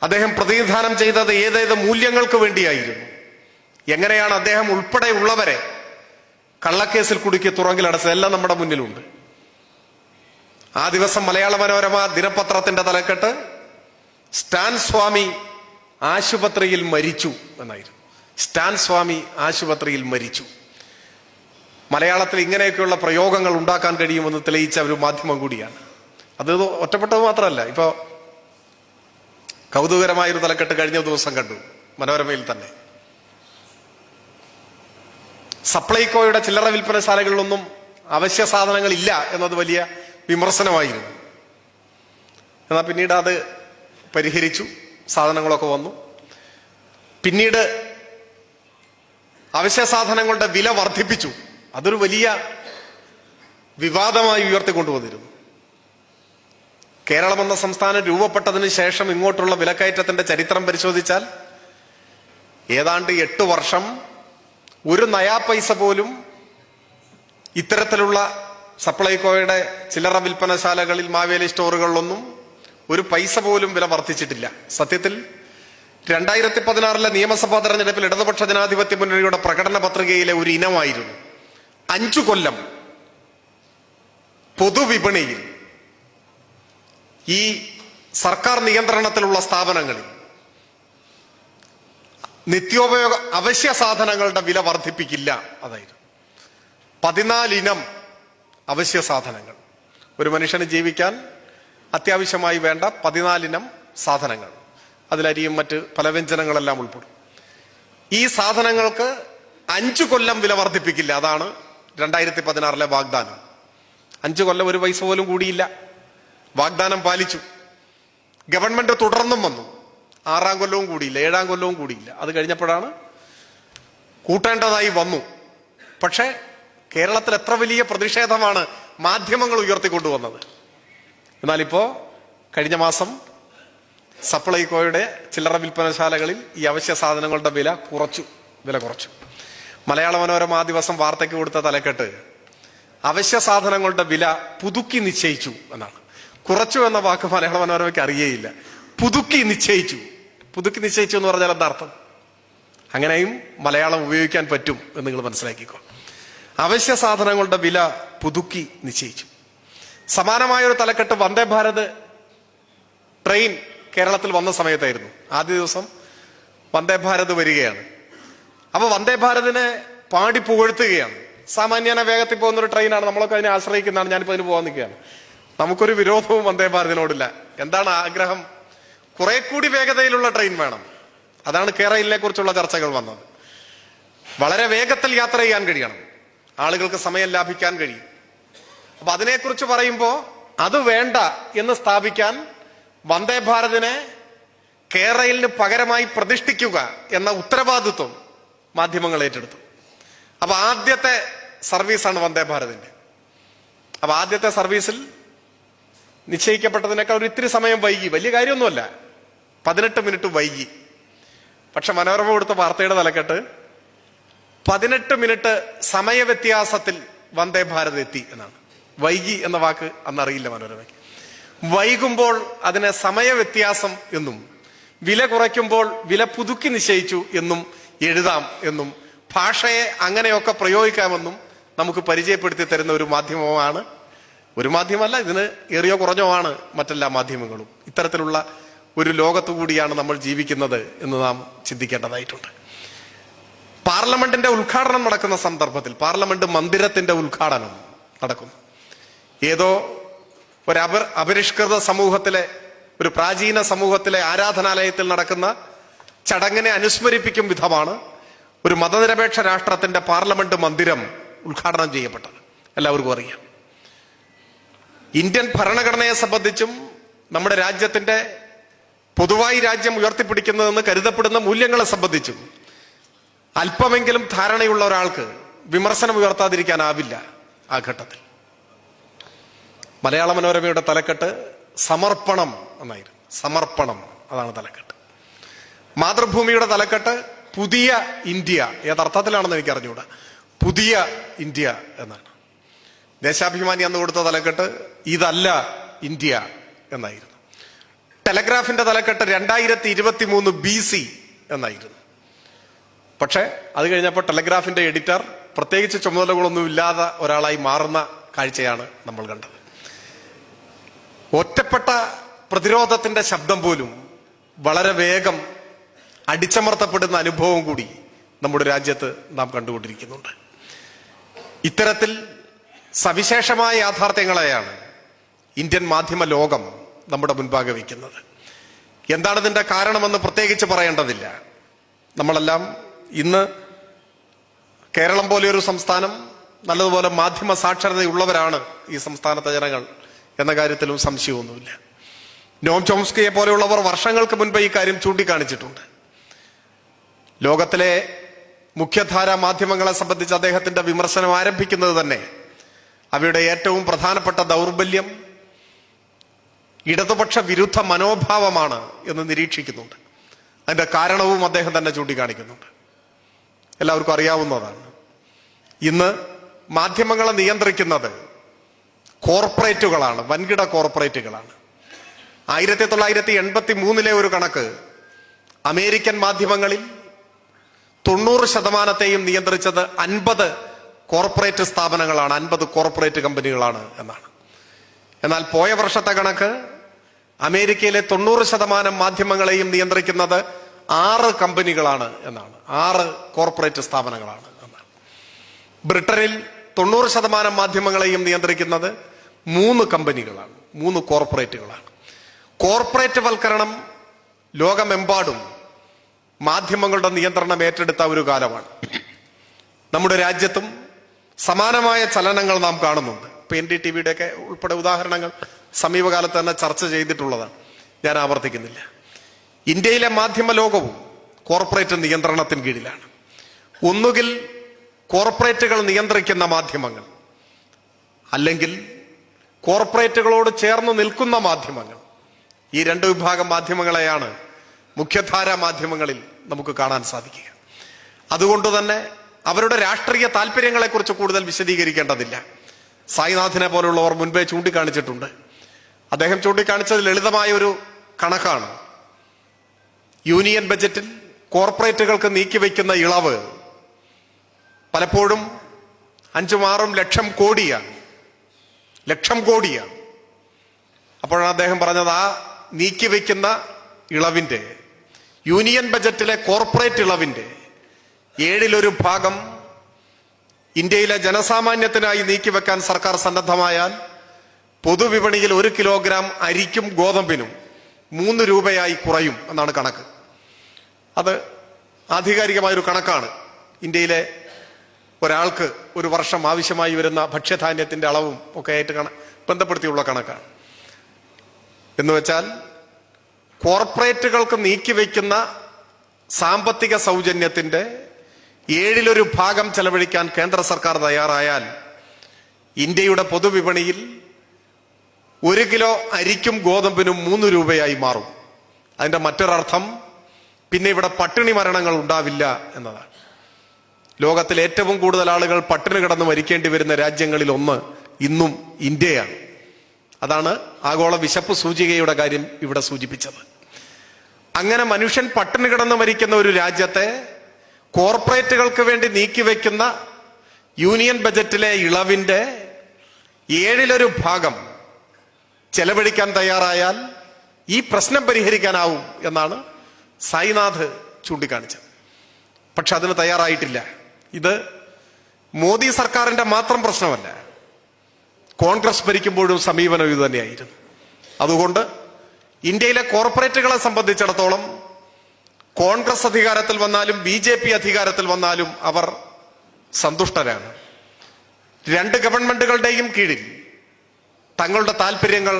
അദ്ദേഹം പ്രതിനിധാനം ചെയ്തത് ഏതേത് മൂല്യങ്ങൾക്ക് വേണ്ടിയായിരുന്നു? എങ്ങനെയാണ് അദ്ദേഹം ഉൾപ്പെടെയുള്ളവരെ കള്ളക്കേസിൽ കുടുക്കി തുറങ്കിലടച്ചത്? എല്ലാം നമ്മുടെ മുന്നിലുണ്ട്. ആ ദിവസം മലയാള മനോരമ ദിനപത്രത്തിന്റെ തലക്കെട്ട് സ്റ്റാൻ സ്വാമി ആശുപത്രിയിൽ മരിച്ചു എന്നായിരുന്നു. സ്റ്റാൻ സ്വാമി ആശുപത്രിയിൽ മരിച്ചു. മലയാളത്തിൽ ഇങ്ങനെയൊക്കെയുള്ള പ്രയോഗങ്ങൾ ഉണ്ടാക്കാൻ കഴിയുമെന്ന് തെളിയിച്ച ഒരു മാധ്യമം കൂടിയാണ്. അത് ഒറ്റപ്പെട്ടത് മാത്രമല്ല, ഇപ്പോ കൗതുകരമായൊരു തലക്കെട്ട് കഴിഞ്ഞ ദിവസം കണ്ടു മനോരമയിൽ തന്നെ. സപ്ലൈകോയുടെ ചില്ലറ വിൽപ്പനശാലകളിലൊന്നും അവശ്യ സാധനങ്ങൾ ഇല്ല എന്നത് വലിയ വിമർശനമായിരുന്നു. എന്നാൽ പിന്നീട് അത് പരിഹരിച്ചു, സാധനങ്ങളൊക്കെ വന്നു. പിന്നീട് അവശ്യ സാധനങ്ങളുടെ വില വർദ്ധിപ്പിച്ചു. അതൊരു വലിയ വിവാദമായി ഉയർത്തിക്കൊണ്ടുവന്നിരുന്നു. കേരളം എന്ന സംസ്ഥാനം രൂപപ്പെട്ടതിന് ശേഷം ഇങ്ങോട്ടുള്ള വിലക്കയറ്റത്തിന്റെ ചരിത്രം പരിശോധിച്ചാൽ ഏതാണ്ട് 8 വർഷം ഒരു നയാ പൈസ പോലും ഇത്തരത്തിലുള്ള സപ്ലൈകോയുടെ ചില്ലറ വിൽപ്പനശാലകളിൽ, മാവേലി സ്റ്റോറുകളിലൊന്നും ഒരു പൈസ പോലും വില വർദ്ധിച്ചിട്ടില്ല. സത്യത്തിൽ 2016 നിയമസഭാ തെരഞ്ഞെടുപ്പിൽ ഇടതുപക്ഷ ജനാധിപത്യ മുന്നണിയുടെ പ്രകടന പത്രികയിലെ ഒരു ഇനമായിരുന്നു 5 കൊല്ലം പൊതുവിപണിയിൽ ഈ സർക്കാർ നിയന്ത്രണത്തിലുള്ള സ്ഥാപനങ്ങളിൽ നിത്യോപയോഗ അവശ്യ സാധനങ്ങളുടെ വില വർദ്ധിപ്പിക്കില്ല. അതായിരുന്നു 14 ഇനം അവശ്യ സാധനങ്ങൾ. ഒരു മനുഷ്യന് ജീവിക്കാൻ അത്യാവശ്യമായി വേണ്ട 14 ഇനം സാധനങ്ങൾ, അതിലരിയും മറ്റ് പല വ്യഞ്ജനങ്ങളെല്ലാം ഉൾപ്പെടും. ഈ സാധനങ്ങൾക്ക് 5 കൊല്ലം വില വർദ്ധിപ്പിക്കില്ല. അതാണ് 2016 വാഗ്ദാനം. 5 കൊല്ലം ഒരു പൈസ പോലും കൂടിയില്ല. വാഗ്ദാനം പാലിച്ചു. ഗവൺമെന്റ് തുടർന്നും വന്നു. 6-ാം കൊല്ലവും കൂടിയില്ല, 7-ാം കൊല്ലവും കൂടിയില്ല. അത് കഴിഞ്ഞപ്പോഴാണ് കൂട്ടേണ്ടതായി വന്നു. പക്ഷേ കേരളത്തിൽ എത്ര വലിയ പ്രതിഷേധമാണ് മാധ്യമങ്ങൾ ഉയർത്തിക്കൊണ്ടുവന്നത്. എന്നാലിപ്പോ കഴിഞ്ഞ മാസം സപ്ലൈകോയുടെ ചില്ലറ വിൽപ്പനശാലകളിൽ ഈ അവശ്യ സാധനങ്ങളുടെ വില കുറച്ചു. മലയാള മനോരമ ആ ദിവസം വാർത്തയ്ക്ക് കൊടുത്ത തലക്കെട്ട് അവശ്യ സാധനങ്ങളുടെ വില പുതുക്കി നിശ്ചയിച്ചു എന്നാണ്. കുറച്ചു എന്ന വാക്ക് മലയാള മനോരമയ്ക്ക് അറിയേയില്ല. പുതുക്കി നിശ്ചയിച്ചു എന്ന് പറഞ്ഞാൽ എന്താ അർത്ഥം? അങ്ങനെയും മലയാളം ഉപയോഗിക്കാൻ പറ്റും എന്ന് നിങ്ങൾ മനസ്സിലാക്കിക്കോ. അവശ്യ സാധനങ്ങളുടെ വില പുതുക്കി നിശ്ചയിച്ചു. സമാനമായൊരു തലക്കെട്ട് വന്ദേ ഭാരത് ട്രെയിൻ കേരളത്തിൽ വന്ന സമയത്തായിരുന്നു. ആദ്യ ദിവസം വന്ദേ ഭാരത് വരികയാണ്. അപ്പൊ വന്ദേ ഭാരതിനെ പാടി പുകഴ്ത്തുകയാണ്. സാമാന്യന വേഗത്തിൽ പോകുന്നൊരു ട്രെയിനാണ്, നമ്മളൊക്കെ അതിനെ ആശ്രയിക്കുന്നതാണ്. ഞാനിപ്പോ അതിന് പോകാൻ നിൽക്കുകയാണ്. നമുക്കൊരു വിരോധവും വന്ദേ ഭാരതിനോടില്ല. എന്താണ് ആഗ്രഹം? കുറെ കൂടി വേഗതയിലുള്ള ട്രെയിൻ വേണം. അതാണ് കേരളയിലെ കുറിച്ചുള്ള ചർച്ചകൾ വന്നത്. വളരെ വേഗത്തിൽ യാത്ര ചെയ്യാൻ കഴിയണം, ആളുകൾക്ക് സമയം ലാഭിക്കാൻ കഴിയും. അപ്പൊ അതിനെക്കുറിച്ച് പറയുമ്പോ അത് വേണ്ട എന്ന് സ്ഥാപിക്കാൻ വന്ദേ ഭാരതിനെ കേരളയിലിന് പകരമായി പ്രതിഷ്ഠിക്കുക എന്ന ഉത്തരവാദിത്വം മാധ്യമങ്ങൾ ഏറ്റെടുത്തു. അപ്പൊ ആദ്യത്തെ സർവീസാണ് വന്ദേ ഭാരതിന്റെ. അപ്പൊ ആദ്യത്തെ സർവീസിൽ നിശ്ചയിക്കപ്പെട്ടതിനേക്കാൾ ഒരു ഇത്തിരി സമയം വൈകി. വലിയ കാര്യമൊന്നുമല്ല, 18 മിനിറ്റ് വൈകി. പക്ഷെ മനോരമ കൊടുത്ത വാർത്തയുടെ തലക്കെട്ട് 18 മിനിറ്റ് സമയവ്യത്യാസത്തിൽ വന്ദേ ഭാരത് എത്തി എന്നാണ്. വൈകി എന്ന വാക്ക് അന്നറിയില്ല മനോരമയ്ക്ക്. വൈകുമ്പോൾ അതിനെ സമയവ്യത്യാസം എന്നും വില കുറയ്ക്കുമ്പോൾ വില പുതുക്കി നിശ്ചയിച്ചു എന്നും എഴുതാം എന്നും ഭാഷയെ അങ്ങനെയൊക്കെ പ്രയോഗിക്കാമെന്നും നമുക്ക് പരിചയപ്പെടുത്തി തരുന്ന ഒരു മാധ്യമമാണ്. ഒരു മാധ്യമമല്ല, ഇതിന് ഏറിയോ കുറഞ്ഞോ ആണ് മറ്റെല്ലാ മാധ്യമങ്ങളും. ഇത്തരത്തിലുള്ള ഒരു ലോകത്തു കൂടിയാണ് നമ്മൾ ജീവിക്കുന്നത് എന്ന് നാം ചിന്തിക്കേണ്ടതായിട്ടുണ്ട്. പാർലമെന്റിന്റെ ഉദ്ഘാടനം നടക്കുന്ന സന്ദർഭത്തിൽ, പാർലമെന്റ് മന്ദിരത്തിന്റെ ഉദ്ഘാടനം നടക്കുന്നു. ഏതോ ഒരു അപരിഷ്കൃത സമൂഹത്തിലെ, ഒരു പ്രാചീന സമൂഹത്തിലെ ആരാധനാലയത്തിൽ നടക്കുന്ന ചടങ്ങിനെ അനുസ്മരിപ്പിക്കും വിധമാണ് ഒരു മതനിരപേക്ഷ രാഷ്ട്രത്തിന്റെ പാർലമെന്റ് മന്ദിരം ഉദ്ഘാടനം ചെയ്യപ്പെട്ടത്. എല്ലാവർക്കും അറിയാം. ഇന്ത്യൻ ഭരണഘടനയെ സംബന്ധിച്ചും നമ്മുടെ രാജ്യത്തിന്റെ പൊതുവായി രാജ്യം ഉയർത്തിപ്പിടിക്കുന്നതെന്ന് കരുതപ്പെടുന്ന മൂല്യങ്ങളെ സംബന്ധിച്ചും അല്പമെങ്കിലും ധാരണയുള്ള ഒരാൾക്ക് വിമർശനം ഉയർത്താതിരിക്കാനാവില്ല. ആ ഘട്ടത്തിൽ മലയാള മനോരമയുടെ തലക്കെട്ട് സമർപ്പണം എന്നായിരുന്നു. സമർപ്പണം, അതാണ് തലക്കെട്ട്. മാതൃഭൂമിയുടെ തലക്കെട്ട് പുതിയ ഇന്ത്യ. ഏതർത്ഥത്തിലാണെന്ന് എനിക്ക് അറിഞ്ഞുകൂടാ. പുതിയ ഇന്ത്യ എന്നാണ്. ദേശാഭിമാനി അന്ന് കൊടുത്ത തലക്കെട്ട് ഇതല്ല ഇന്ത്യ എന്നായിരുന്നു. ടെലഗ്രാഫിന്റെ തലക്കെട്ട് 2023 BC എന്നായിരുന്നു. പക്ഷെ അത് കഴിഞ്ഞപ്പോൾ ടെലഗ്രാഫിന്റെ എഡിറ്റർ പ്രത്യേകിച്ച് ചുമതലകളൊന്നും ഇല്ലാതെ ഒരാളായി മാറുന്ന കാഴ്ചയാണ് നമ്മൾ കണ്ടത്. ഒറ്റപ്പെട്ട പ്രതിരോധത്തിന്റെ ശബ്ദം പോലും വളരെ വേഗം അടിച്ചമർത്തപ്പെടുന്ന അനുഭവം കൂടി നമ്മുടെ രാജ്യത്ത് നാം കണ്ടുകൊണ്ടിരിക്കുന്നുണ്ട്. ഇത്തരത്തിൽ സവിശേഷമായ യാഥാർത്ഥ്യങ്ങളെയാണ് ഇന്ത്യൻ മാധ്യമ ലോകം നമ്മുടെ മുൻപാകെ വയ്ക്കുന്നത്. എന്താണ് ഇതിന്റെ കാരണമെന്ന് പ്രത്യേകിച്ച് പറയേണ്ടതില്ല. നമ്മളെല്ലാം ഇന്ന് കേരളം പോലെയൊരു സംസ്ഥാനം, നല്ലതുപോലെ മാധ്യമ സാക്ഷരതയുള്ളവരാണ് ഈ സംസ്ഥാനത്തെ ജനങ്ങൾ എന്ന കാര്യത്തിലും സംശയമൊന്നുമില്ല. നോം ചോംസ്കിയെ പോലെയുള്ളവർ വർഷങ്ങൾക്ക് മുൻപ് ഈ കാര്യം ചൂണ്ടിക്കാണിച്ചിട്ടുണ്ട്. ലോകത്തിലെ മുഖ്യധാരാ മാധ്യമങ്ങളെ സംബന്ധിച്ച് അദ്ദേഹത്തിന്റെ വിമർശനം ആരംഭിക്കുന്നത് തന്നെ അവയുടെ ഏറ്റവും പ്രധാനപ്പെട്ട ദൗർബല്യം ഇടതുപക്ഷ വിരുദ്ധ മനോഭാവമാണ് എന്ന് നിരീക്ഷിക്കുന്നുണ്ട്. അതിന്റെ കാരണവും അദ്ദേഹം തന്നെ ചൂണ്ടിക്കാണിക്കുന്നുണ്ട്. എല്ലാവർക്കും അറിയാവുന്നതാണ്. ഇന്ന് മാധ്യമങ്ങളെ നിയന്ത്രിക്കുന്നത് കോർപ്പറേറ്റുകളാണ്, വൻകിട കോർപ്പറേറ്റുകളാണ്. 1983 ഒരു കണക്ക് അമേരിക്കൻ മാധ്യമങ്ങളിൽ 90% നിയന്ത്രിച്ചത് 50 കോർപ്പറേറ്റ് സ്ഥാപനങ്ങളാണ്, 50 കോർപ്പറേറ്റ് കമ്പനികളാണ് എന്നാണ്. എന്നാൽ പോയ വർഷത്തെ കണക്ക് അമേരിക്കയിലെ 90% മാധ്യമങ്ങളെയും നിയന്ത്രിക്കുന്നത് 6 കമ്പനികളാണ് എന്നാണ്, 6 കോർപ്പറേറ്റ് സ്ഥാപനങ്ങളാണ് എന്നാണ്. ബ്രിട്ടനിൽ 90% മാധ്യമങ്ങളെയും നിയന്ത്രിക്കുന്നത് 3 കമ്പനികളാണ്, 3 കോർപ്പറേറ്റുകളാണ്. കോർപ്പറേറ്റ് വൽക്കരണം ലോകമെമ്പാടും മാധ്യമങ്ങളുടെ നിയന്ത്രണം ഏറ്റെടുത്ത ഒരു കാലമാണ്. നമ്മുടെ രാജ്യത്തും സമാനമായ ചലനങ്ങൾ നാം കാണുന്നുണ്ട്. NDTVയുടെ ഒക്കെ ഉൾപ്പെടെ ഉദാഹരണങ്ങൾ സമീപകാലത്ത് തന്നെ ചർച്ച ചെയ്തിട്ടുള്ളതാണ്, ഞാൻ ആവർത്തിക്കുന്നില്ല. ഇന്ത്യയിലെ മാധ്യമ ലോകവും കോർപ്പറേറ്റ് നിയന്ത്രണത്തിന് കീഴിലാണ്. ഒന്നുകിൽ കോർപ്പറേറ്റുകൾ നിയന്ത്രിക്കുന്ന മാധ്യമങ്ങൾ, അല്ലെങ്കിൽ കോർപ്പറേറ്റുകളോട് ചേർന്ന് നിൽക്കുന്ന മാധ്യമങ്ങൾ. ഈ 2 വിഭാഗം മാധ്യമങ്ങളെയാണ് മുഖ്യധാരാ മാധ്യമങ്ങളിൽ നമുക്ക് കാണാൻ സാധിക്കുക. അതുകൊണ്ട് തന്നെ അവരുടെ രാഷ്ട്രീയ താല്പര്യങ്ങളെക്കുറിച്ച് കൂടുതൽ വിശദീകരിക്കേണ്ടതില്ല. സായിനാഥിനെ പോലുള്ളവർ മുൻപേ ചൂണ്ടിക്കാണിച്ചിട്ടുണ്ട്. അദ്ദേഹം ചൂണ്ടിക്കാണിച്ചത് ലളിതമായ ഒരു കണക്കാണ്. യൂണിയൻ ബജറ്റിൽ കോർപ്പറേറ്റുകൾക്ക് നീക്കിവെക്കുന്ന ഇളവ് പലപ്പോഴും 5-6 ലക്ഷം കോടിയാണ്. അപ്പോഴാണ് അദ്ദേഹം പറഞ്ഞത് ആ നീക്കിവെക്കുന്ന ഇളവിന്റെ, യൂണിയൻ ബജറ്റിലെ കോർപ്പറേറ്റ് ഇളവിന്റെ 1/7 ഭാഗം ഇന്ത്യയിലെ ജനസാമാന്യത്തിനായി നീക്കിവെക്കാൻ സർക്കാർ സന്നദ്ധമായാൽ പൊതുവിപണിയിൽ 1 കിലോഗ്രാം അരിക്കും ഗോതമ്പിനും 3 രൂപയായി കുറയും എന്നാണ് കണക്ക്. അത് ആധികാരികമായൊരു കണക്കാണ്. ഇന്ത്യയിലെ ഒരാൾക്ക് ഒരു വർഷം ആവശ്യമായി വരുന്ന ഭക്ഷ്യധാന്യത്തിന്റെ അളവും ഒക്കെ ആയിട്ട് ബന്ധപ്പെടുത്തിയുള്ള കണക്കാണ്. എന്നുവെച്ചാൽ കോർപ്പറേറ്റുകൾക്ക് നീക്കിവെക്കുന്ന സാമ്പത്തിക സൗജന്യത്തിന്റെ 1/7 ഭാഗം ചെലവഴിക്കാൻ കേന്ദ്ര സർക്കാർ തയ്യാറായാൽ ഇന്ത്യയുടെ പൊതുവിപണിയിൽ 1 കിലോ അരിക്കും ഗോതമ്പിനും 3 രൂപയായി മാറും. അതിന്റെ മറ്റൊരർത്ഥം പിന്നെ ഇവിടെ പട്ടിണി മരണങ്ങൾ ഉണ്ടാവില്ല എന്നതാണ്. ലോകത്തിൽ ഏറ്റവും കൂടുതൽ ആളുകൾ പട്ടിണി കിടന്ന് മരിക്കേണ്ടി വരുന്ന രാജ്യങ്ങളിൽ ഒന്ന് ഇന്നും ഇന്ത്യയാണ്. അതാണ് ആഗോള വിശപ്പ് സൂചികയുടെ കാര്യം ഇവിടെ സൂചിപ്പിച്ചത്. അങ്ങനെ മനുഷ്യൻ പട്ടിണി കിടന്ന് മരിക്കുന്ന ഒരു രാജ്യത്തെ കോർപ്പറേറ്റുകൾക്ക് വേണ്ടി നീക്കിവെക്കുന്ന യൂണിയൻ ബജറ്റിലെ ഇളവിന്റെ 1/7 ഭാഗം ചെലവഴിക്കാൻ തയ്യാറായാൽ ഈ പ്രശ്നം പരിഹരിക്കാനാവും എന്നാണ് സായിനാഥ് ചൂണ്ടിക്കാണിച്ചത്. പക്ഷെ അതിന് തയ്യാറായിട്ടില്ല. ഇത് മോദി സർക്കാരിന്റെ മാത്രം പ്രശ്നമല്ല, കോൺഗ്രസ് ഭരിക്കുമ്പോഴും സമീപനം ഇത് തന്നെയായിരുന്നു. അതുകൊണ്ട് ഇന്ത്യയിലെ കോർപ്പറേറ്റുകളെ സംബന്ധിച്ചിടത്തോളം കോൺഗ്രസ് അധികാരത്തിൽ വന്നാലും BJP അധികാരത്തിൽ വന്നാലും അവർ സന്തുഷ്ടരാണ്. 2 ഗവൺമെന്റുകളുടെയും കീഴിൽ തങ്ങളുടെ താല്പര്യങ്ങൾ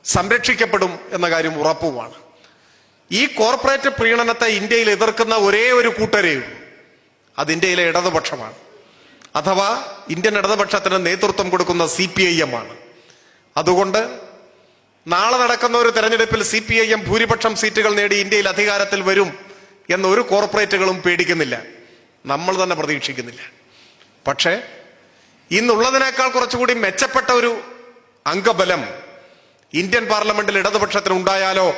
സംരക്ഷിക്കപ്പെടും എന്ന കാര്യം ഉറപ്പുമാണ്. ഈ കോർപ്പറേറ്റ് പ്രീണനത്തെ ഇന്ത്യയിൽ എതിർക്കുന്ന ഒരേ ഒരു കൂട്ടരേ ഉള്ളൂ, അത് ഇന്ത്യയിലെ ഇടതുപക്ഷമാണ്. അഥവാ ഇന്ത്യൻ ഇടതുപക്ഷത്തിന് നേതൃത്വം കൊടുക്കുന്ന CPIM ആണ്. അതുകൊണ്ട് നാളെ നടക്കുന്ന ഒരു തെരഞ്ഞെടുപ്പിൽ CPIM ഭൂരിപക്ഷം സീറ്റുകൾ നേടി ഇന്ത്യയിൽ അധികാരത്തിൽ വരും എന്നൊരു കോർപ്പറേറ്റുകളും പേടിക്കുന്നില്ല, നമ്മൾ തന്നെ പ്രതീക്ഷിക്കുന്നില്ല. പക്ഷേ ഇന്നുള്ളതിനേക്കാൾ കുറച്ചുകൂടി മെച്ചപ്പെട്ട ഒരു അംഗബലം ഇന്ത്യൻ പാർലമെന്റിൽ ഇടതുപക്ഷത്തിന് ഉണ്ടായാലോ,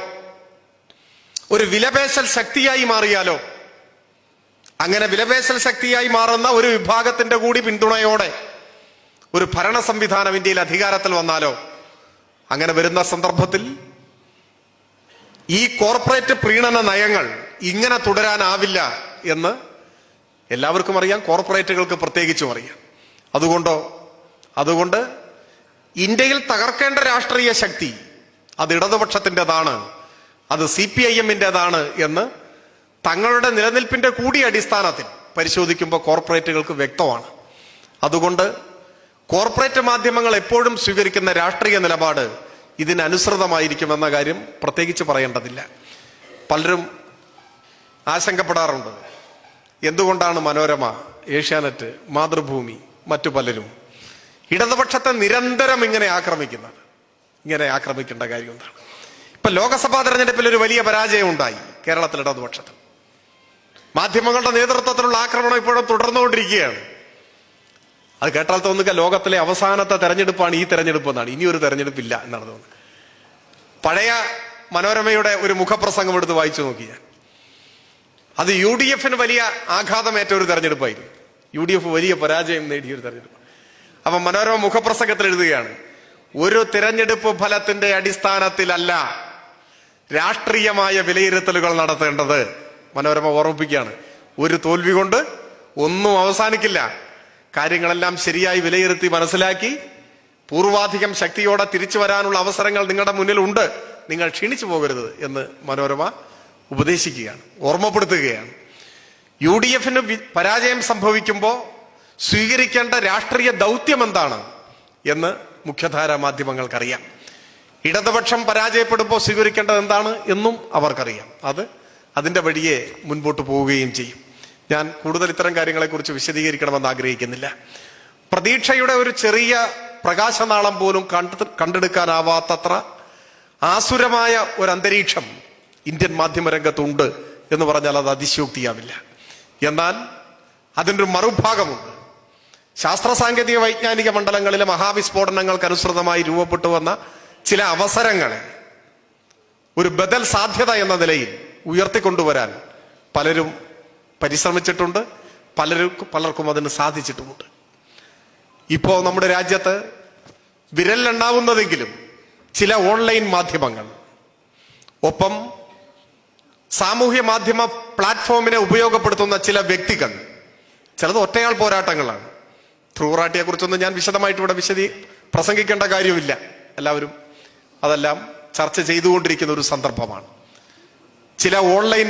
ഒരു വിലപേശൽ ശക്തിയായി മാറിയാലോ, അങ്ങനെ വിലപേശൽ ശക്തിയായി മാറുന്ന ഒരു വിഭാഗത്തിന്റെ കൂടി പിന്തുണയോടെ ഒരു ഭരണ സംവിധാനം ഇന്ത്യയിൽ അധികാരത്തിൽ വന്നാലോ, അങ്ങനെ വരുന്ന സന്ദർഭത്തിൽ ഈ കോർപ്പറേറ്റ് പ്രീണന നയങ്ങൾ ഇങ്ങനെ തുടരാനാവില്ല എന്ന് എല്ലാവർക്കും അറിയാം, കോർപ്പറേറ്റുകൾക്ക് പ്രത്യേകിച്ചും അറിയാം. അതുകൊണ്ട് ഇന്ത്യയിൽ തകർക്കേണ്ട രാഷ്ട്രീയ ശക്തി അത് ഇടതുപക്ഷത്തിൻ്റെതാണ്, അത് CPIM-ൻ്റെതാണ് എന്ന് തങ്ങളുടെ നിലനിൽപ്പിന്റെ കൂടി അടിസ്ഥാനത്തിൽ പരിശോധിക്കുമ്പോൾ കോർപ്പറേറ്റുകൾക്ക് വ്യക്തമാണ്. അതുകൊണ്ട് കോർപ്പറേറ്റ് മാധ്യമങ്ങൾ എപ്പോഴും സ്വീകരിക്കുന്ന രാഷ്ട്രീയ നിലപാട് ഇതിനനുസൃതമായിരിക്കുമെന്ന കാര്യം പ്രത്യേകിച്ച് പറയേണ്ടതില്ല. പലരും ആശങ്കപ്പെടാറുണ്ട്, എന്തുകൊണ്ടാണ് മനോരമ, ഏഷ്യാനെറ്റ്, മാതൃഭൂമി, മറ്റു പലരും ഇടതുപക്ഷത്തെ നിരന്തരം ഇങ്ങനെ ആക്രമിക്കേണ്ട കാര്യം എന്താണ്? ഇപ്പൊ ലോക്സഭാ തെരഞ്ഞെടുപ്പിൽ ഒരു വലിയ പരാജയം ഉണ്ടായി കേരളത്തിൽ ഇടതുപക്ഷത്തിൽ. മാധ്യമങ്ങളുടെ നേതൃത്വത്തിലുള്ള ആക്രമണം ഇപ്പോഴും തുടർന്നുകൊണ്ടിരിക്കുകയാണ്. അത് കേട്ടാൽ തോന്നുക ലോകത്തിലെ അവസാനത്തെ തെരഞ്ഞെടുപ്പാണ് ഈ തെരഞ്ഞെടുപ്പ് എന്നാണ്. ഇനിയൊരു തെരഞ്ഞെടുപ്പില്ല എന്നാണ് തോന്നുന്നത്. പഴയ മനോരമയുടെ ഒരു മുഖപ്രസംഗം എടുത്ത് വായിച്ചു നോക്കി ഞാൻ. അത് UDF-ന് വലിയ ആഘാതമേറ്റ ഒരു തെരഞ്ഞെടുപ്പായിരുന്നു. UDF വലിയ പരാജയം നേടിയ ഒരു തെരഞ്ഞെടുപ്പ്. അപ്പൊ മനോരമ മുഖപ്രസംഗത്തിൽ എഴുതുകയാണ്, ഒരു തിരഞ്ഞെടുപ്പ് ഫലത്തിന്റെ അടിസ്ഥാനത്തിലല്ല രാഷ്ട്രീയമായ വിലയിരുത്തലുകൾ നടത്തേണ്ടത്. മനോരമ ഓർമ്മിപ്പിക്കുകയാണ്, ഒരു തോൽവി കൊണ്ട് ഒന്നും അവസാനിക്കില്ല. കാര്യങ്ങളെല്ലാം ശരിയായി വിലയിരുത്തി മനസ്സിലാക്കി പൂർവാധികം ശക്തിയോടെ തിരിച്ചു വരാനുള്ള അവസരങ്ങൾ നിങ്ങളുടെ മുന്നിലുണ്ട്, നിങ്ങൾ ക്ഷീണിച്ചു പോകരുത് എന്ന് മനോരമ ഉപദേശിക്കുകയാണ്, ഓർമ്മപ്പെടുത്തുകയാണ്. UDF-ന് പരാജയം സംഭവിക്കുമ്പോൾ സ്വീകരിക്കേണ്ട രാഷ്ട്രീയ ദൗത്യം എന്താണ് എന്ന് മുഖ്യധാരാ മാധ്യമങ്ങൾക്കറിയാം. ഇടതുപക്ഷം പരാജയപ്പെടുമ്പോൾ സ്വീകരിക്കേണ്ടത് എന്താണ് എന്നും അവർക്കറിയാം. അതിന്റെ വഴിയെ മുൻപോട്ട് പോവുകയും ചെയ്യും. ഞാൻ കൂടുതൽ ഇത്തരം കാര്യങ്ങളെക്കുറിച്ച് വിശദീകരിക്കണമെന്ന് ആഗ്രഹിക്കുന്നില്ല. പ്രതീക്ഷയുടെ ഒരു ചെറിയ പ്രകാശനാളം പോലും കണ്ടെടുക്കാനാവാത്തത്ര ആസുരമായ ഒരു അന്തരീക്ഷം ഇന്ത്യൻ മാധ്യമരംഗത്തുണ്ട് എന്ന് പറഞ്ഞാൽ അത് അതിശയോക്തിയാവില്ല. എന്നാൽ അതിൻ്റെ ഒരു മറുഭാഗമുണ്ട്. ശാസ്ത്ര സാങ്കേതിക വൈജ്ഞാനിക മണ്ഡലങ്ങളിലെ മഹാവിസ്ഫോടനങ്ങൾക്ക് അനുസൃതമായി രൂപപ്പെട്ടു വന്ന ചില അവസരങ്ങളെ ഒരു ബദൽ സാധ്യത എന്ന നിലയിൽ ഉയർത്തിക്കൊണ്ടുവരാൻ പലരും പരിശ്രമിച്ചിട്ടുണ്ട്, പലർക്കും അതിന് സാധിച്ചിട്ടുമുണ്ട്. ഇപ്പോ നമ്മുടെ രാജ്യത്ത് വിരലിലെണ്ണാവുന്നതെങ്കിലും ചില ഓൺലൈൻ മാധ്യമങ്ങൾ, ഒപ്പം സാമൂഹ്യ മാധ്യമ പ്ലാറ്റ്ഫോമിനെ ഉപയോഗപ്പെടുത്തുന്ന ചില വ്യക്തികൾ, ചിലത് ഒറ്റയാൾ പോരാട്ടങ്ങളാണ്. ധ്രുവറാട്ടിയെ കുറിച്ചൊന്നും ഞാൻ വിശദമായിട്ട് ഇവിടെ പ്രസംഗിക്കേണ്ട കാര്യമില്ല. എല്ലാവരും അതെല്ലാം ചർച്ച ചെയ്തുകൊണ്ടിരിക്കുന്ന ഒരു സന്ദർഭമാണ്. ചില ഓൺലൈൻ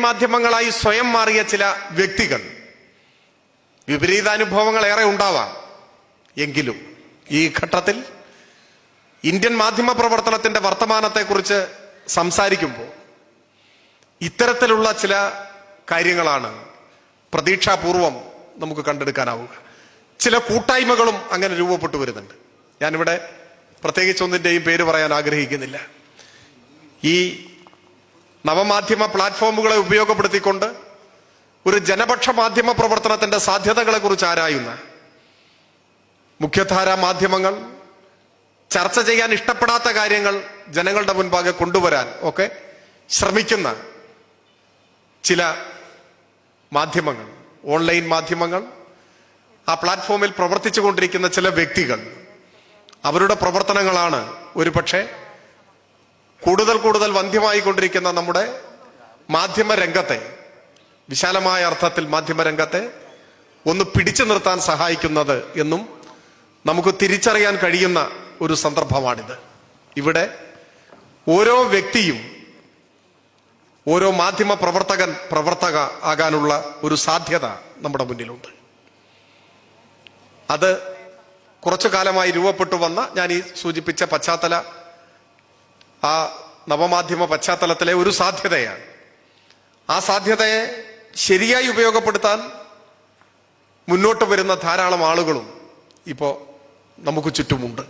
മാധ്യമങ്ങളായി സ്വയം മാറിയ ചില വ്യക്തികൾ, വിപരീതാനുഭവങ്ങൾ ഏറെ ഉണ്ടാവാം. എങ്കിലും ഈ ഘട്ടത്തിൽ ഇന്ത്യൻ മാധ്യമ പ്രവർത്തനത്തിന്റെ വർത്തമാനത്തെക്കുറിച്ച് സംസാരിക്കുമ്പോൾ ഇത്തരത്തിലുള്ള ചില കാര്യങ്ങളാണ് പ്രതീക്ഷാപൂർവം നമുക്ക് കണ്ടെടുക്കാനാവുക. ചില കൂട്ടായ്മകളും അങ്ങനെ രൂപപ്പെട്ടു വരുന്നുണ്ട്. ഞാനിവിടെ പ്രത്യേകിച്ച് ഒന്നിന്റെയും പേര് പറയാൻ ആഗ്രഹിക്കുന്നില്ല. ഈ നവമാധ്യമ പ്ലാറ്റ്ഫോമുകളെ ഉപയോഗപ്പെടുത്തിക്കൊണ്ട് ഒരു ജനപക്ഷ മാധ്യമ പ്രവർത്തനത്തിന്റെ സാധ്യതകളെ കുറിച്ച് ആരായുന്ന മുഖ്യധാരാ മാധ്യമങ്ങൾ ചർച്ച ചെയ്യാൻ ഇഷ്ടപ്പെടാത്ത കാര്യങ്ങൾ ജനങ്ങളുടെ മുൻപാകെ കൊണ്ടുവരാൻ ഒക്കെ ശ്രമിക്കുന്ന ചില മാധ്യമങ്ങൾ, ഓൺലൈൻ മാധ്യമങ്ങൾ, ആ പ്ലാറ്റ്ഫോമിൽ പ്രവർത്തിച്ചു കൊണ്ടിരിക്കുന്ന ചില വ്യക്തികൾ, അവരുടെ പ്രവർത്തനങ്ങളാണ് ഒരുപക്ഷെ കൂടുതൽ വന്ധ്യമായിക്കൊണ്ടിരിക്കുന്ന നമ്മുടെ മാധ്യമരംഗത്തെ, വിശാലമായ അർത്ഥത്തിൽ മാധ്യമരംഗത്തെ ഒന്ന് പിടിച്ചു നിർത്താൻ സഹായിക്കുന്നത് എന്നും നമുക്ക് തിരിച്ചറിയാൻ കഴിയുന്ന ഒരു സന്ദർഭമാണിത്. ഇവിടെ ഓരോ വ്യക്തിയും ഓരോ മാധ്യമ പ്രവർത്തക ആകാനുള്ള ഒരു സാധ്യത നമ്മുടെ മുന്നിലുണ്ട്. അത് കുറച്ചു കാലമായി രൂപപ്പെട്ടു വന്ന ഞാൻ ഈ സൂചിപ്പിച്ച ആ നവമാധ്യമ പശ്ചാത്തലത്തിലെ ഒരു സാധ്യതയാണ്. ആ സാധ്യതയെ ശരിയായി ഉപയോഗപ്പെടുത്താൻ മുന്നോട്ട് വരുന്ന ധാരാളം ആളുകളും ഇപ്പോൾ നമുക്ക് ചുറ്റുമുണ്ട്.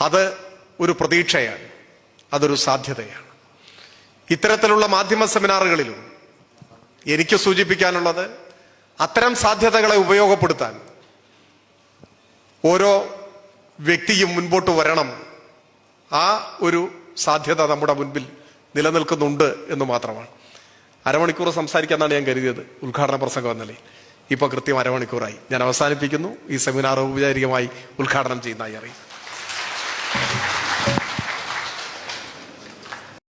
അത് ഒരു പ്രതീക്ഷയാണ്, അതൊരു സാധ്യതയാണ്. ഇത്തരത്തിലുള്ള മാധ്യമ സെമിനാറുകളിലും എനിക്ക് സൂചിപ്പിക്കാനുള്ളത്, അത്തരം സാധ്യതകളെ ഉപയോഗപ്പെടുത്താൻ ഓരോ വ്യക്തിയും മുൻപോട്ട് വരണം. ആ ഒരു സാധ്യത നമ്മുടെ മുൻപിൽ നിലനിൽക്കുന്നുണ്ട് എന്ന് മാത്രമാണ്. അരമണിക്കൂർ സംസാരിക്കാമെന്നാണ് ഞാൻ കരുതിയത് ഉദ്ഘാടന പ്രസംഗം എന്നല്ലേ. ഇപ്പോൾ കൃത്യം അരമണിക്കൂറായി. ഞാൻ അവസാനിപ്പിക്കുന്നു. ഈ സെമിനാർ ഔപചാരികമായി ഉദ്ഘാടനം ചെയ്യുന്നതായി അറിയിക്കും.